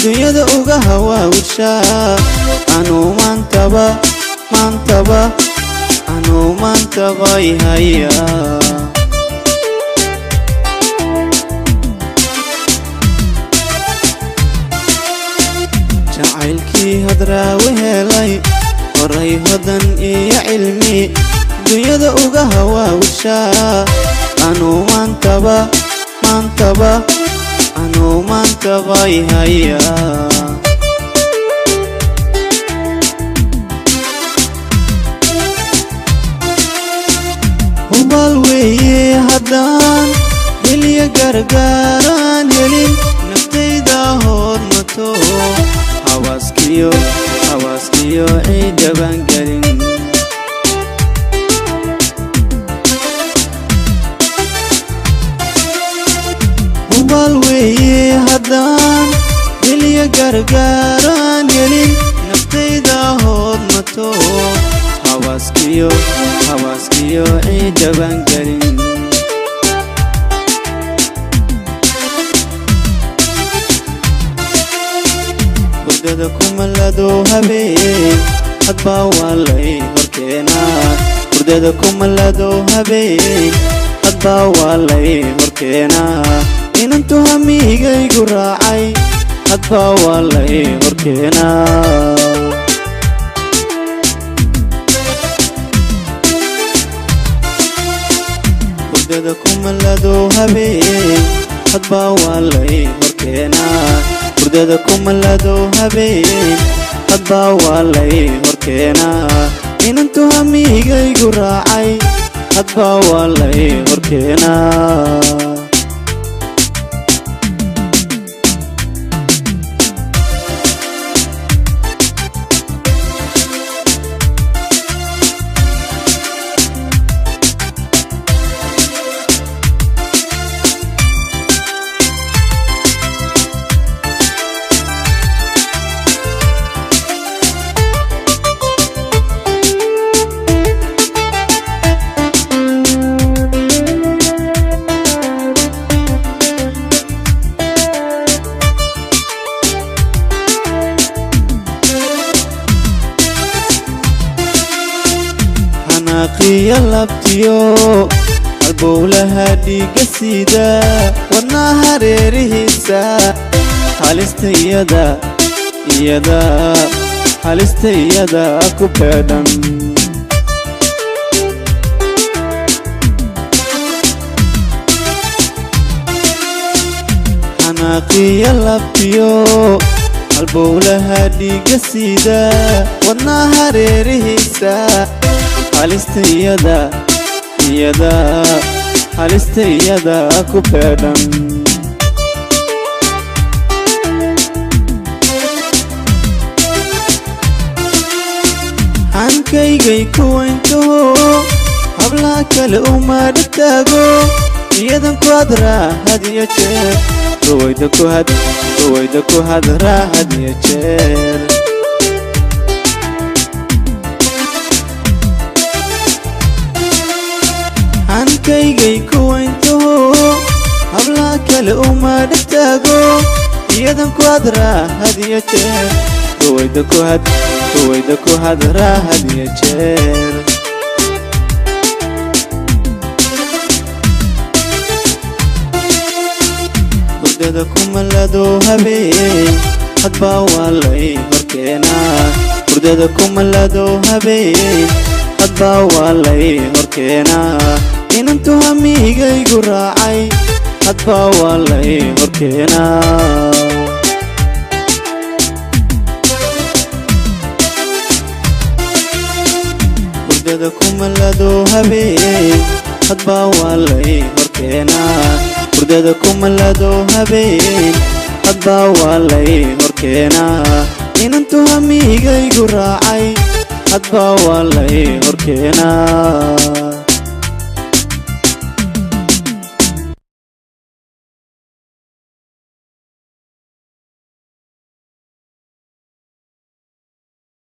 dunyada uga hawaawshaa anuu maantaba ihaya jacaylkii hadraawi helay horay hodan iyo cilmi dunyada uga hawaawshaa anuu maantaba ihaya hubal weeye haddaan heliya gargaaraan helin naftayda hoodmato hawaaskiyo ciidabaan gelin hubal weeye haddaan heliya gargaaraan helin naftayda hoodmato hawaaskiyo ciidabaan gelin hurdada kumalado habeen hadbaa waa lay horkeenaa hurdada kumalado habeen hadbaa waa lay horkeenaa inantu hamigaygu raacay hadbaa waa lay horkeenaa hurdada kumalado habeen hadbaa waa lay horkeenaa hurdada kumalado habeen hadbaa waa lay horkeenaa inantu hamigaygu raacay hadbaa waa lay horkeenaa qiya labtiyo halbowlaha dhiiga sida wadnaa hareerihiisa halista iyada ku beedhan xanaaqiya labtiyo halbowlaha dhiiga sida wadnaa hareerihiisa halista iyada ku beedhan hankaygay ku wayntaho hablaha kale uma dhagtaago iyadan ku hadraa had iyo jeer ruwayda ku hadraa had iyo jeer hankaygay ku wayntaho hablaha kale uma dhagtaago iyadan ku hadraa had iyo jeer ruwayda ku hadraa had iyo jeer hurdada kumalado habeen hadbaa waa lay horkeenaa hurdada kumalado habeen hadbaa waa lay horkeenaa inantu hamigaygu raacay hadbaa waa lay horkeenaa hurdada kumalado habeen hadbaa waa lay horkeenaa hurdada kumalado habeen hadbaa waa lay horkeenaa inantu hamigaygu raacay hadbaa waa lay horkeenaa